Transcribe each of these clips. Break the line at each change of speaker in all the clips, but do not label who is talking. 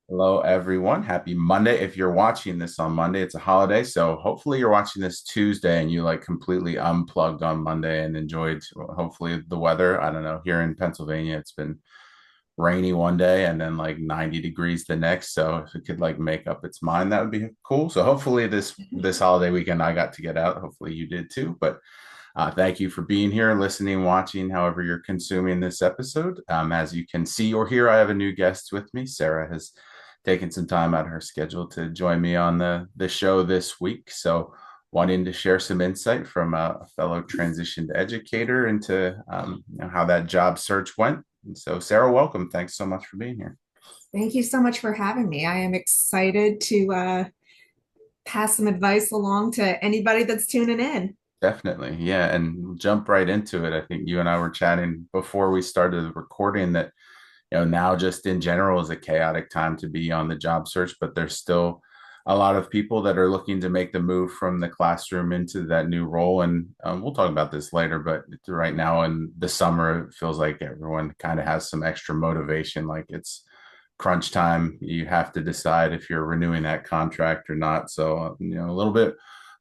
Hello, everyone. Happy Monday. If you're watching this on Monday, it's a holiday. So hopefully you're watching this Tuesday and you like completely unplugged on Monday and enjoyed hopefully the weather. I don't know. Here in Pennsylvania, it's been rainy one day and then like 90 degrees the next. So if it could like make up its mind, that would be cool. So hopefully this holiday weekend I got to get out. Hopefully you did too. But thank you for being here, listening, watching, however you're consuming this episode. As you can see or hear, I have a new guest with me. Sarah has taken some time out of her schedule to join me on the show this week. So, wanting to share some insight from a fellow transitioned educator into how that job search went. And so, Sarah, welcome. Thanks so much for being here.
Thank you so much for having me. I am excited to pass some advice along to anybody that's tuning in.
Definitely. Yeah. And we'll jump right into it. I think you and I were chatting before we started the recording that now just in general is a chaotic time to be on the job search, but there's still a lot of people that are looking to make the move from the classroom into that new role. And we'll talk about this later, but right now in the summer, it feels like everyone kind of has some extra motivation. Like it's crunch time. You have to decide if you're renewing that contract or not. So, a little bit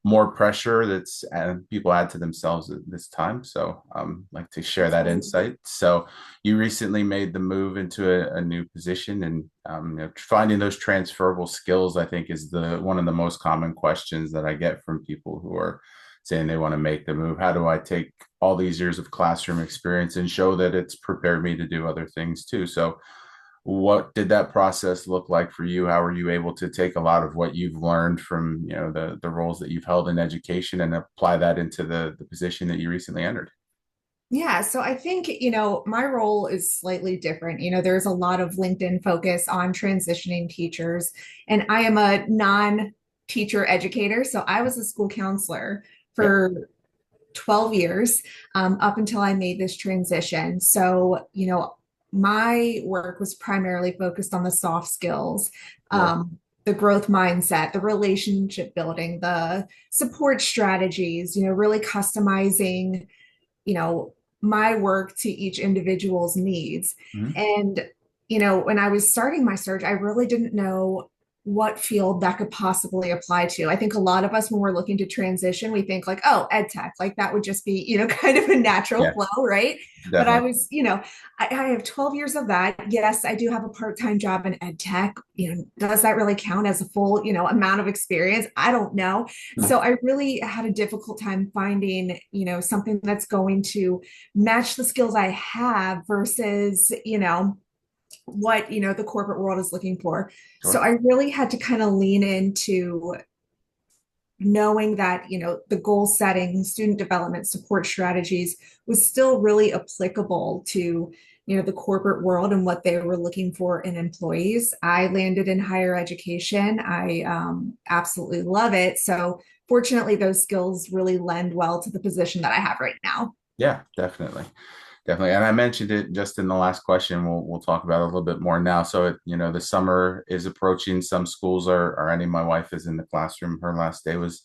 more pressure that's people add to themselves at this time. So, like to share that
Absolutely.
insight. So, you recently made the move into a new position, and finding those transferable skills, I think, is the one of the most common questions that I get from people who are saying they want to make the move. How do I take all these years of classroom experience and show that it's prepared me to do other things too? So, what did that process look like for you? How were you able to take a lot of what you've learned from the roles that you've held in education and apply that into the position that you recently entered?
Yeah, so I think, my role is slightly different. There's a lot of LinkedIn focus on transitioning teachers, and I am a non-teacher educator. So I was a school counselor
Yep.
for 12 years, up until I made this transition. So, my work was primarily focused on the soft skills,
Right.
the growth mindset, the relationship building, the support strategies, really customizing, my work to each individual's needs.
Mhm.
And, when I was starting my search, I really didn't know what field that could possibly apply to. I think a lot of us, when we're looking to transition, we think like, oh, ed tech, like that would just be, kind of a natural
Yeah,
flow, right? But I
definitely.
was, I have 12 years of that. Yes, I do have a part-time job in ed tech. Does that really count as a full, amount of experience? I don't know. So I really had a difficult time finding, something that's going to match the skills I have versus, what, the corporate world is looking for. So
Sure.
I really had to kind of lean into knowing that, the goal setting, student development, support strategies was still really applicable to, the corporate world and what they were looking for in employees. I landed in higher education. I absolutely love it. So fortunately, those skills really lend well to the position that I have right now.
Yeah, definitely. Definitely. And I mentioned it just in the last question. We'll talk about it a little bit more now. So the summer is approaching. Some schools are ending. My wife is in the classroom. Her last day was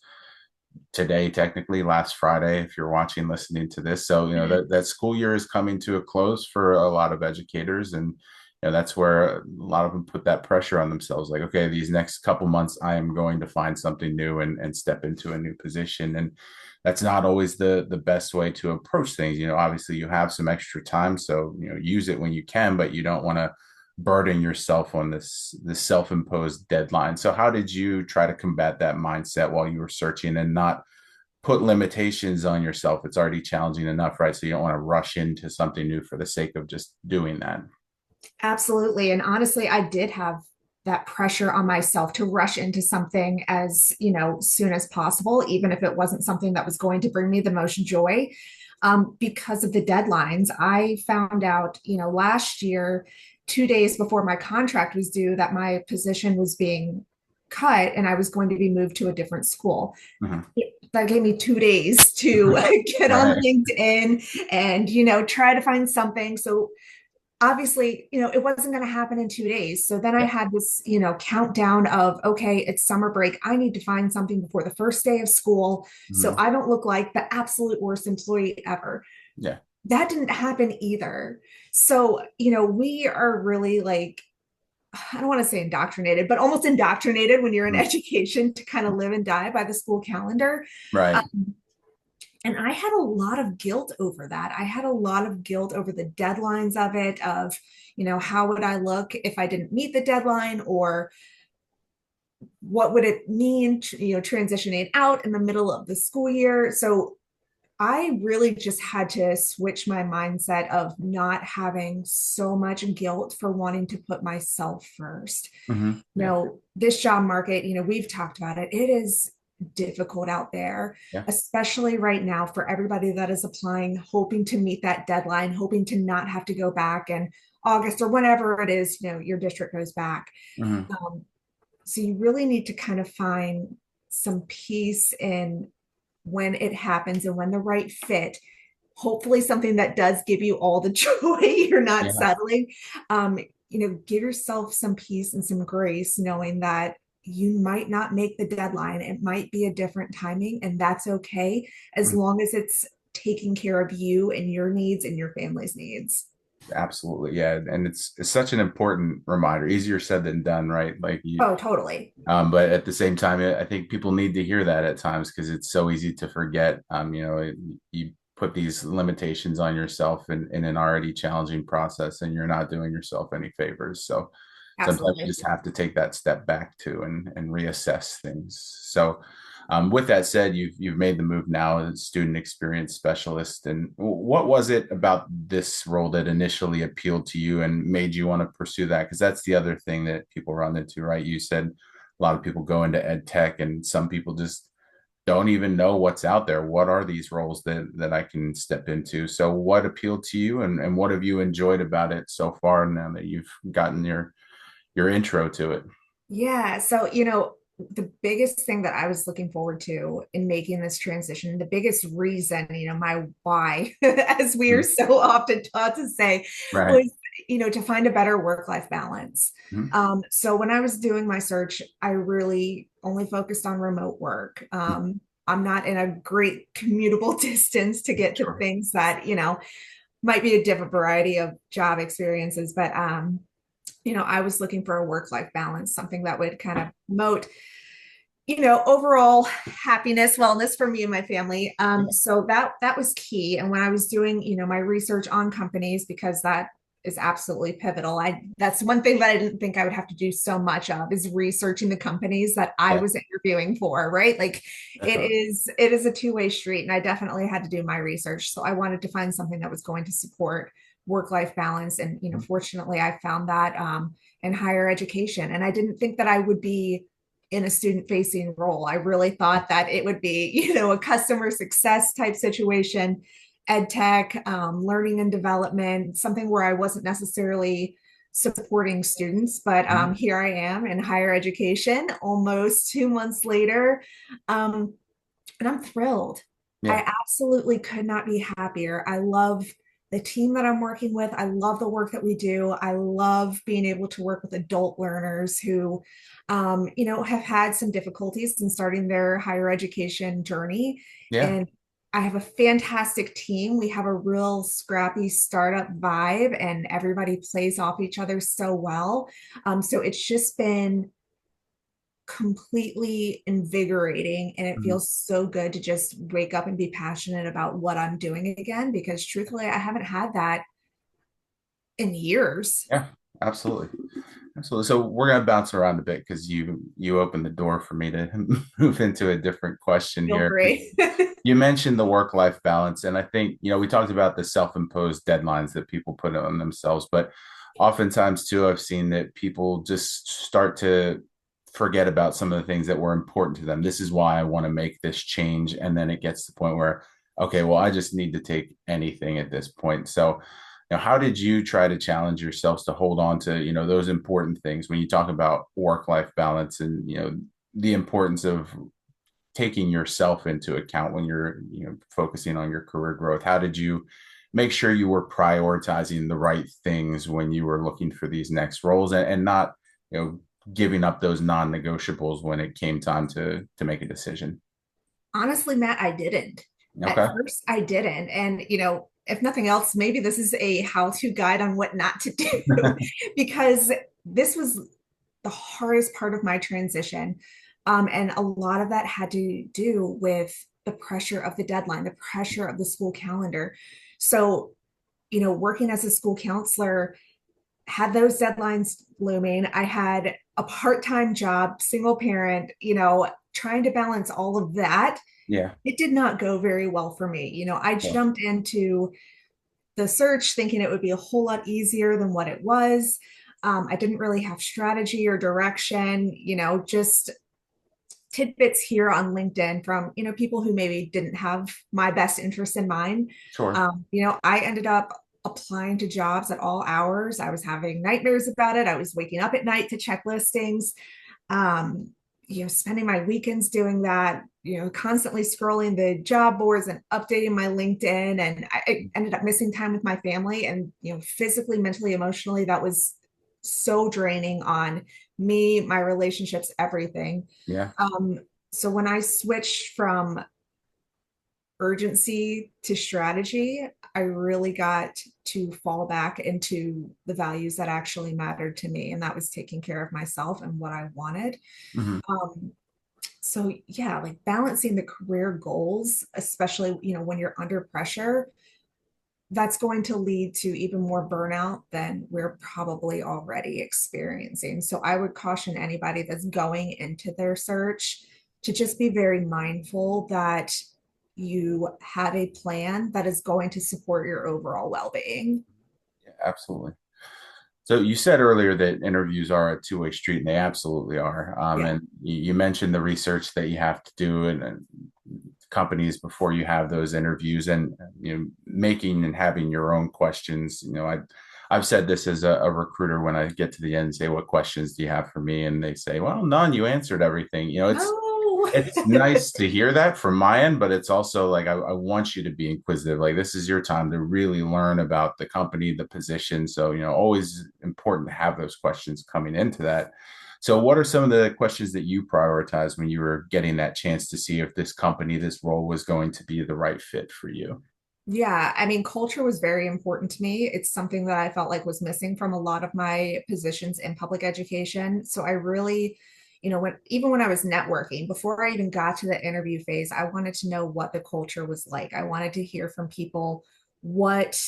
today, technically last Friday, if you're watching, listening to this. So, that school year is coming to a close for a lot of educators. And, that's where a lot of them put that pressure on themselves. Like, okay, these next couple months, I am going to find something new and step into a new position. And that's not always the best way to approach things. Obviously you have some extra time. So, use it when you can, but you don't want to burden yourself on this self-imposed deadline. So how did you try to combat that mindset while you were searching and not put limitations on yourself? It's already challenging enough, right? So you don't want to rush into something new for the sake of just doing that.
Absolutely. And honestly, I did have that pressure on myself to rush into something as, soon as possible, even if it wasn't something that was going to bring me the most joy. Because of the deadlines, I found out, last year, 2 days before my contract was due, that my position was being cut and I was going to be moved to a different school.
Mhm.
That gave me 2 days to get on
Right.
LinkedIn and, try to find something. So obviously, it wasn't going to happen in 2 days. So then I
Yeah.
had this, countdown of, okay, it's summer break. I need to find something before the first day of school so
Mhm.
I don't look like the absolute worst employee ever.
Yeah.
That didn't happen either. So, we are really like I don't want to say indoctrinated, but almost indoctrinated when you're in
Mm.
education to kind of live and die by the school calendar.
Right.
Um, and I had a lot of guilt over that. I had a lot of guilt over the deadlines of it, of, how would I look if I didn't meet the deadline, or what would it mean, transitioning out in the middle of the school year. So I really just had to switch my mindset of not having so much guilt for wanting to put myself first.
Yeah.
This job market, we've talked about it. It is difficult out there,
Yeah.
especially right now for everybody that is applying, hoping to meet that deadline, hoping to not have to go back in August or whenever it is, your district goes back.
Hmm.
Um, so you really need to kind of find some peace in when it happens and when the right fit, hopefully something that does give you all the joy, you're not
Yeah.
settling. um Give yourself some peace and some grace, knowing that you might not make the deadline, it might be a different timing, and that's okay, as
Mm.
long as it's taking care of you and your needs and your family's needs.
Absolutely. Yeah. And it's such an important reminder. Easier said than done, right? Like you,
Oh, totally.
but at the same time, I think people need to hear that at times because it's so easy to forget. You put these limitations on yourself in an already challenging process, and you're not doing yourself any favors. So sometimes you
Absolutely.
just have to take that step back too and reassess things. So, with that said, you've made the move now as student experience specialist. And what was it about this role that initially appealed to you and made you want to pursue that? Because that's the other thing that people run into, right? You said a lot of people go into ed tech, and some people just don't even know what's out there. What are these roles that I can step into? So, what appealed to you, and what have you enjoyed about it so far now that you've gotten your intro to it?
Yeah. So, the biggest thing that I was looking forward to in making this transition, the biggest reason, my why, as we are
Mhm.
so often taught to say,
Right.
was, to find a better work-life balance.
Mhm.
So when I was doing my search, I really only focused on remote work. I'm not in a great commutable distance to get to
Sure.
things that, might be a different variety of job experiences, but I was looking for a work-life balance, something that would kind of promote, overall happiness, wellness for me and my family. So that was key. And when I was doing, my research on companies, because that is absolutely pivotal. That's one thing that I didn't think I would have to do so much of, is researching the companies that I
Yeah,
was interviewing for, right? Like
definitely.
it is a two-way street. And I definitely had to do my research. So I wanted to find something that was going to support work-life balance. And, fortunately I found that in higher education. And I didn't think that I would be in a student facing role. I really thought that it would be, a customer success type situation, ed tech, learning and development, something where I wasn't necessarily supporting students. But
Mhm.
here I am in higher education almost 2 months later. Um, and I'm thrilled.
Yeah.
I absolutely could not be happier. I love the team that I'm working with. I love the work that we do. I love being able to work with adult learners who, have had some difficulties in starting their higher education journey.
Yeah.
And I have a fantastic team. We have a real scrappy startup vibe, and everybody plays off each other so well. So it's just been completely invigorating, and it
Mhm.
feels so good to just wake up and be passionate about what I'm doing again, because truthfully I haven't had that in years.
Yeah, absolutely. Absolutely. So we're gonna bounce around a bit because you opened the door for me to move into a different question
Feel
here.
free.
You mentioned the work-life balance, and I think, we talked about the self-imposed deadlines that people put on themselves, but oftentimes too, I've seen that people just start to forget about some of the things that were important to them. This is why I want to make this change. And then it gets to the point where, okay, well, I just need to take anything at this point. So, how did you try to challenge yourselves to hold on to, those important things when you talk about work-life balance and, the importance of taking yourself into account when you're focusing on your career growth? How did you make sure you were prioritizing the right things when you were looking for these next roles, and not giving up those non-negotiables when it came time to make a decision?
Honestly, Matt, I didn't. At
Okay.
first, I didn't. And, if nothing else, maybe this is a how to guide on what not to do. Because this was the hardest part of my transition. And a lot of that had to do with the pressure of the deadline, the pressure of the school calendar. So, working as a school counselor, had those deadlines looming. I had a part-time job, single parent, trying to balance all of that.
Yeah.
It did not go very well for me. I
Yeah.
jumped into the search thinking it would be a whole lot easier than what it was. I didn't really have strategy or direction, just tidbits here on LinkedIn from, people who maybe didn't have my best interest in mind.
Sure.
I ended up applying to jobs at all hours. I was having nightmares about it. I was waking up at night to check listings. Um, spending my weekends doing that, constantly scrolling the job boards and updating my LinkedIn. And I ended up missing time with my family and, physically, mentally, emotionally, that was so draining on me, my relationships, everything.
Yeah.
Um, so when I switched from urgency to strategy, I really got to fall back into the values that actually mattered to me. And that was taking care of myself and what I wanted.
Hmm.
Um, so yeah, like balancing the career goals, especially, when you're under pressure, that's going to lead to even more burnout than we're probably already experiencing. So I would caution anybody that's going into their search to just be very mindful that you have a plan that is going to support your overall well-being.
Yeah, absolutely. So you said earlier that interviews are a two-way street, and they absolutely are.
Yeah.
And you mentioned the research that you have to do and companies before you have those interviews, and making and having your own questions. I've said this as a recruiter when I get to the end and say, "What questions do you have for me?" And they say, "Well, none. You answered everything."
No.
It's nice to hear that from my end, but it's also like I want you to be inquisitive. Like this is your time to really learn about the company, the position. So, always important to have those questions coming into that. So, what are some of the questions that you prioritize when you were getting that chance to see if this company, this role was going to be the right fit for you?
Yeah, I mean, culture was very important to me. It's something that I felt like was missing from a lot of my positions in public education. So I really, when I was networking, before I even got to the interview phase, I wanted to know what the culture was like. I wanted to hear from people what,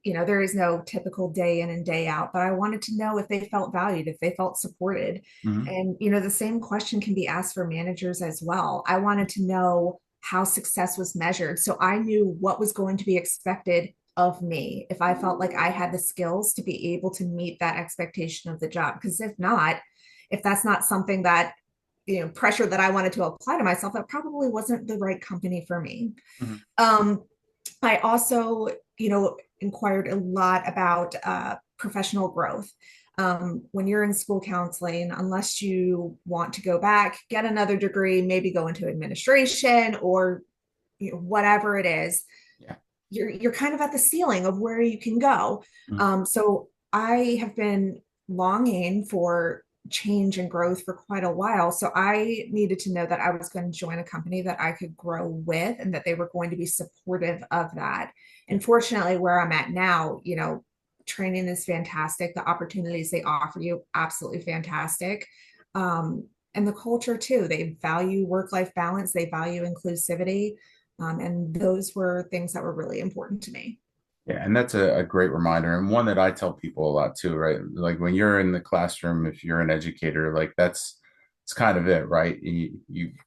there is no typical day in and day out, but I wanted to know if they felt valued, if they felt supported.
Hmm.
And, the same question can be asked for managers as well. I wanted to know how success was measured. So I knew what was going to be expected of me if I felt like I had the skills to be able to meet that expectation of the job. Because if not, if that's not something that, pressure that I wanted to apply to myself, that probably wasn't the right company for me.
Hmm.
Um, I also, inquired a lot about professional growth. When you're in school counseling, unless you want to go back, get another degree, maybe go into administration or whatever it is,
Yeah.
you're kind of at the ceiling of where you can go.
Hmm.
So I have been longing for change and growth for quite a while. So I needed to know that I was going to join a company that I could grow with and that they were going to be supportive of that.
Yeah.
And fortunately, where I'm at now, training is fantastic. The opportunities they offer you, absolutely fantastic. And the culture too. They value work-life balance. They value inclusivity. And those were things that were really important to me.
Yeah, and that's a great reminder, and one that I tell people a lot too, right? Like when you're in the classroom, if you're an educator, like it's kind of it, right?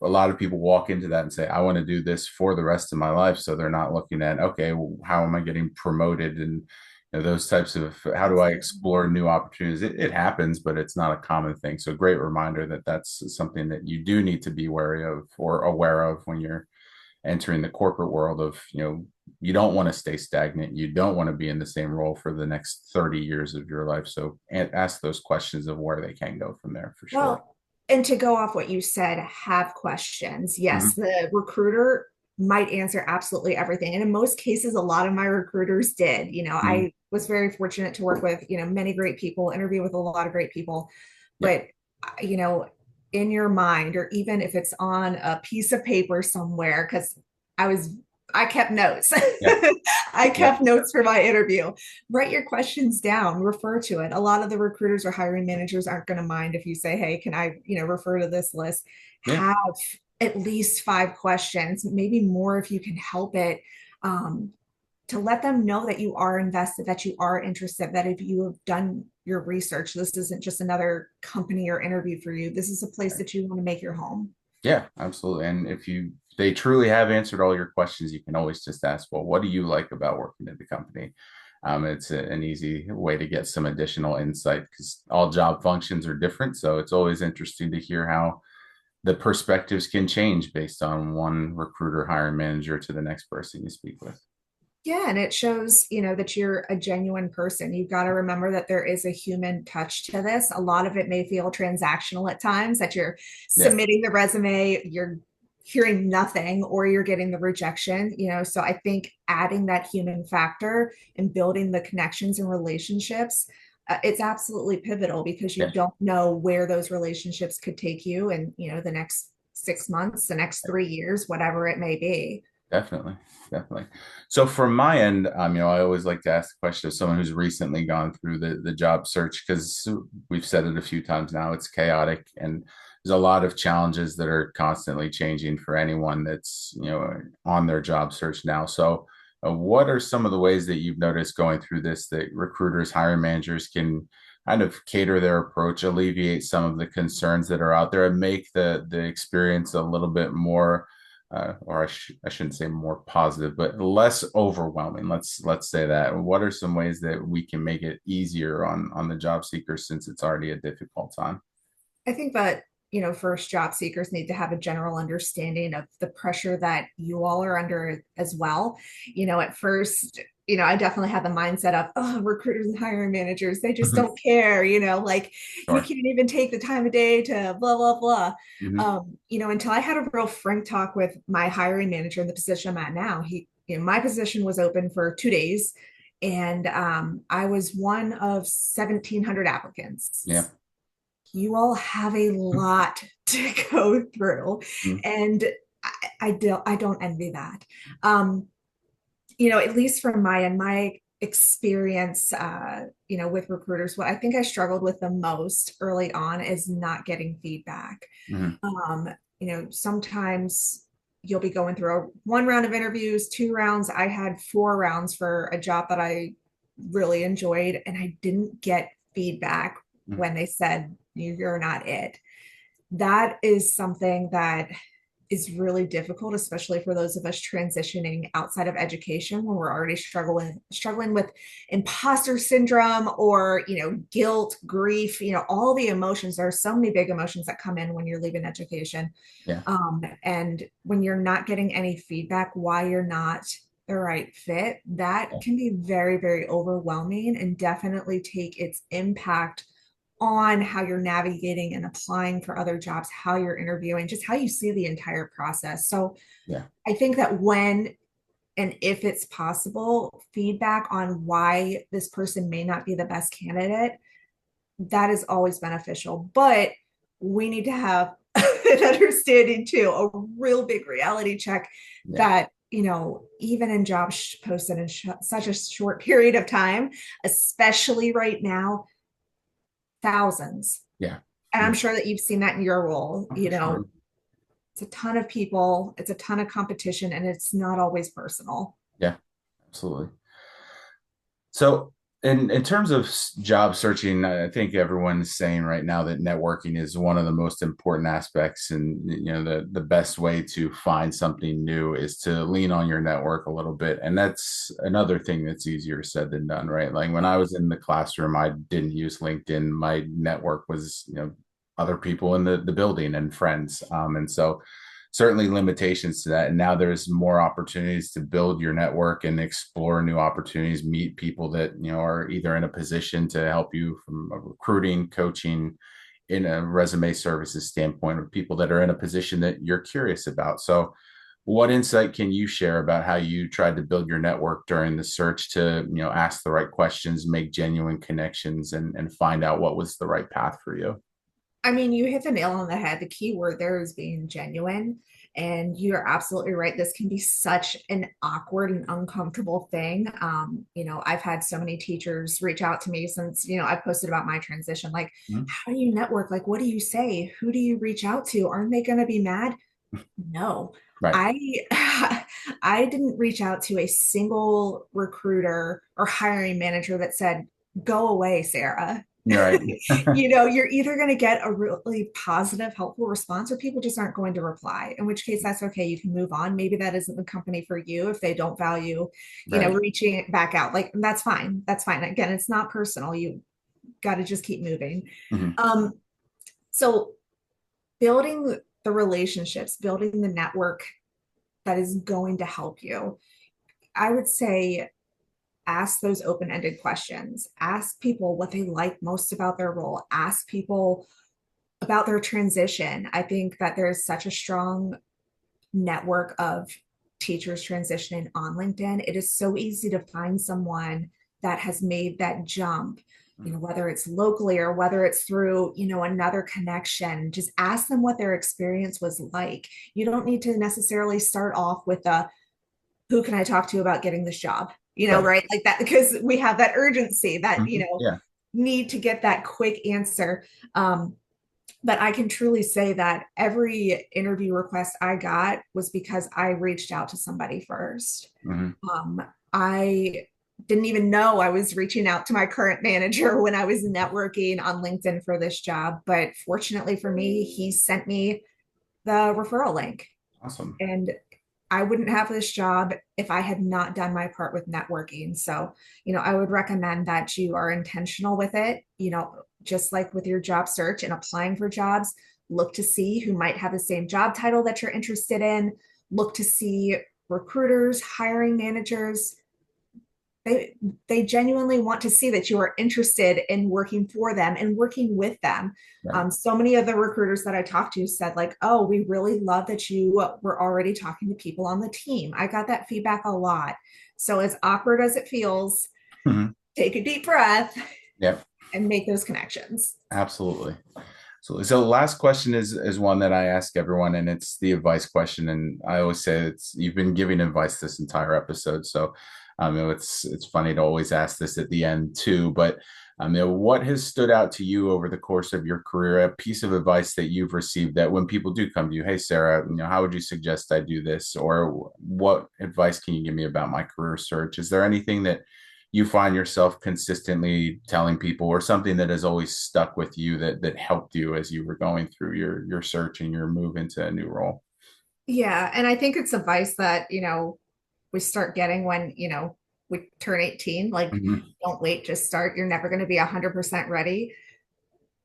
A lot of people walk into that and say, I want to do this for the rest of my life. So they're not looking at, okay, well, how am I getting promoted and those types of how do I explore new opportunities? It happens, but it's not a common thing. So great reminder that that's something that you do need to be wary of or aware of when you're entering the corporate world of, you don't want to stay stagnant. You don't want to be in the same role for the next 30 years of your life. So ask those questions of where they can go from there for sure.
Well, and to go off what you said, have questions. Yes,
Hmm.
the recruiter might answer absolutely everything. And in most cases, a lot of my recruiters did.
Hmm.
I was very fortunate to work with, many great people, interview with a lot of great people.
Yeah.
But, you know, in your mind, or even if it's on a piece of paper somewhere, because I was I kept notes.
Yeah.
I
Yeah.
kept notes for my interview. Write your questions down, refer to it. A lot of the recruiters or hiring managers aren't going to mind if you say, "Hey, can I, refer to this list?"
Yeah.
Have at least 5 questions, maybe more if you can help it. Um, to let them know that you are invested, that you are interested, that if you have done your research, this isn't just another company or interview for you. This is a place that you want to make your home.
Yeah, absolutely. And if they truly have answered all your questions, you can always just ask, well, what do you like about working at the company? It's an easy way to get some additional insight because all job functions are different. So it's always interesting to hear how the perspectives can change based on one recruiter hiring manager to the next person you speak with.
Yeah, and it shows, that you're a genuine person. You've got to remember that there is a human touch to this. A lot of it may feel transactional at times, that you're
Yeah,
submitting the resume, you're hearing nothing, or you're getting the rejection, So I think adding that human factor and building the connections and relationships, it's absolutely pivotal because you
yeah.
don't know where those relationships could take you and, the next 6 months, the next 3 years, whatever it may be.
Definitely, definitely. So from my end, I always like to ask the question of someone who's recently gone through the job search because we've said it a few times now, it's chaotic and there's a lot of challenges that are constantly changing for anyone that's, on their job search now. So what are some of the ways that you've noticed going through this that recruiters, hiring managers can kind of cater their approach, alleviate some of the concerns that are out there and make the experience a little bit more or I shouldn't say more positive, but less overwhelming. Let's say that. What are some ways that we can make it easier on the job seekers since it's already a difficult time?
I think that, first job seekers need to have a general understanding of the pressure that you all are under as well. At first, I definitely had the mindset of, oh, recruiters and hiring managers, they just don't care, like you
Sure.
can't even take the time of day to blah, blah, blah.
Hmm.
Until I had a real frank talk with my hiring manager in the position I'm at now. My position was open for 2 days and I was one of 1,700
Yeah.
applicants. You all have a lot to go through,
Mhm.
and I don't envy that. um at least from my experience, with recruiters, what I think I struggled with the most early on is not getting feedback.
Mhm.
um Sometimes you'll be going through one round of interviews, 2 rounds. I had 4 rounds for a job that I really enjoyed, and I didn't get feedback
Mhm.
when they said you're not it. That is something that is really difficult, especially for those of us transitioning outside of education when we're already struggling with imposter syndrome or guilt, grief, all the emotions. There are so many big emotions that come in when you're leaving education.
Yeah.
And when you're not getting any feedback why you're not the right fit, that
Yeah.
can be very, very overwhelming and definitely take its impact on how you're navigating and applying for other jobs, how you're interviewing, just how you see the entire process. So
Yeah.
I think that when and if it's possible, feedback on why this person may not be the best candidate, that is always beneficial. But we need to have an understanding too, a real big reality check
Yeah.
that, even in jobs posted in such a short period of time, especially right now, thousands.
Yeah.
And I'm
Mm.
sure that you've seen that in your role.
Oh, for sure.
It's a ton of people, it's a ton of competition, and it's not always personal.
Yeah. Absolutely. So, in terms of job searching, I think everyone's saying right now that networking is one of the most important aspects, and the best way to find something new is to lean on your network a little bit, and that's another thing that's easier said than done, right? Like when I was in the classroom, I didn't use LinkedIn. My network was, other people in the building and friends, and so certainly limitations to that. And now there's more opportunities to build your network and explore new opportunities, meet people that, are either in a position to help you from a recruiting, coaching, in a resume services standpoint, or people that are in a position that you're curious about. So what insight can you share about how you tried to build your network during the search to, ask the right questions, make genuine connections, and find out what was the right path for you?
I mean, you hit the nail on the head. The key word there is being genuine. And you're absolutely right. This can be such an awkward and uncomfortable thing. I've had so many teachers reach out to me since, I've posted about my transition. Like,
Mhm.
how do you network? Like, what do you say? Who do you reach out to? Aren't they going to be mad? No,
Right.
I I didn't reach out to a single recruiter or hiring manager that said, "Go away, Sarah."
You're right.
You're either going to get a really positive, helpful response, or people just aren't going to reply. In which case, that's okay. You can move on. Maybe that isn't the company for you if they don't value,
Right.
reaching back out. Like that's fine. That's fine. Again, it's not personal. You got to just keep moving.
Mhm.
Um, so building the relationships, building the network that is going to help you. I would say ask those open ended questions. Ask people what they like most about their role. Ask people about their transition. I think that there's such a strong network of teachers transitioning on LinkedIn. It is so easy to find someone that has made that jump, whether it's locally or whether it's through, another connection. Just ask them what their experience was like. You don't need to necessarily start off with a who can I talk to about getting this job?
Right.
Right? Like that, because we have that urgency, that,
Mhm. Yeah.
need to get that quick answer. But I can truly say that every interview request I got was because I reached out to somebody first.
Mhm.
I didn't even know I was reaching out to my current manager when I was networking on LinkedIn for this job. But fortunately for me, he sent me the referral link.
Awesome.
And I wouldn't have this job if I had not done my part with networking. So, I would recommend that you are intentional with it, just like with your job search and applying for jobs, look to see who might have the same job title that you're interested in, look to see recruiters, hiring managers, they they genuinely want to see that you are interested in working for them and working with them.
Right.
So many of the recruiters that I talked to said like, "Oh, we really love that you were already talking to people on the team." I got that feedback a lot. So as awkward as it feels,
Mhm.
take a deep breath
Yep.
and make those connections.
Absolutely. So the last question is one that I ask everyone, and it's the advice question. And I always say it's you've been giving advice this entire episode, so it's funny to always ask this at the end too. But what has stood out to you over the course of your career? A piece of advice that you've received that when people do come to you, hey Sarah, how would you suggest I do this, or what advice can you give me about my career search? Is there anything that you find yourself consistently telling people, or something that has always stuck with you that helped you as you were going through your search and your move into a new role?
Yeah, and I think it's advice that, we start getting when, we turn 18, like
Mhm.
don't wait, just start. You're never going to be 100% ready.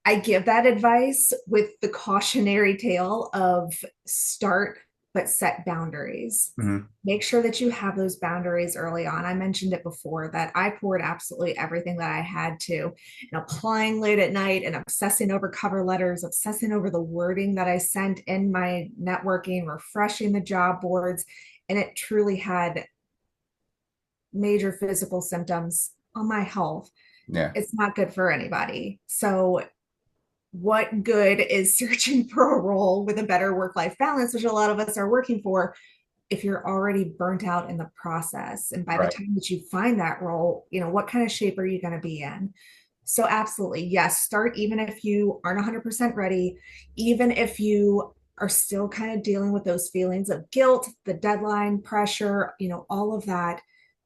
I give that advice with the cautionary tale of start, but set boundaries.
Mhm.
Make sure that you have those boundaries early on. I mentioned it before that I poured absolutely everything that I had to, and applying late at night and obsessing over cover letters, obsessing over the wording that I sent in my networking, refreshing the job boards. And it truly had major physical symptoms on my health.
Yeah.
It's not good for anybody. So what good is searching for a role with a better work life balance, which a lot of us are working for, if you're already burnt out in the process? And by the
Right.
time that you find that role, what kind of shape are you going to be in? So, absolutely, yes, start even if you aren't 100% ready, even if you are still kind of dealing with those feelings of guilt, the deadline, pressure, all of that.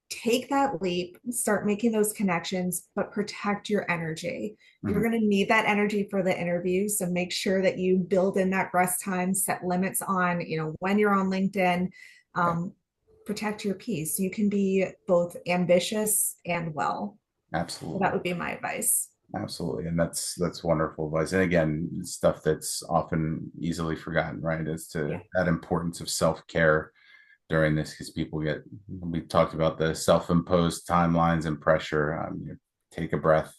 Take that leap, start making those connections, but protect your energy. You're
Mhm.
going to need that energy for the interview. So make sure that you build in that rest time, set limits on, when you're on LinkedIn.
Yeah.
Um, Protect your peace. You can be both ambitious and well. So that
Absolutely.
would be my advice.
Absolutely. And that's wonderful advice. And again, stuff that's often easily forgotten, right? As
Yeah,
to that importance of self-care during this, because we talked about the self-imposed timelines and pressure. Take a breath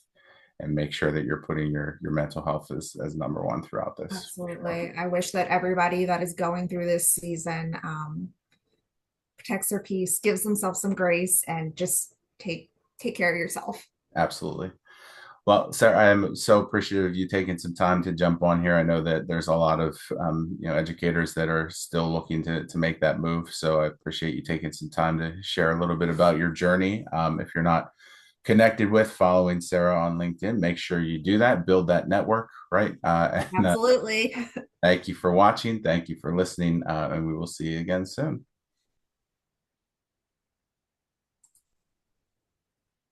and make sure that you're putting your mental health as number one throughout this, for sure.
absolutely. I wish that everybody that is going through this season protects their peace, gives themselves some grace, and just take care of yourself.
Absolutely. Well, Sarah, I am so appreciative of you taking some time to jump on here. I know that there's a lot of educators that are still looking to make that move. So I appreciate you taking some time to share a little bit about your journey. If you're not connected with following Sarah on LinkedIn, make sure you do that, build that network, right? And
Absolutely.
thank you for watching. Thank you for listening. And we will see you again soon.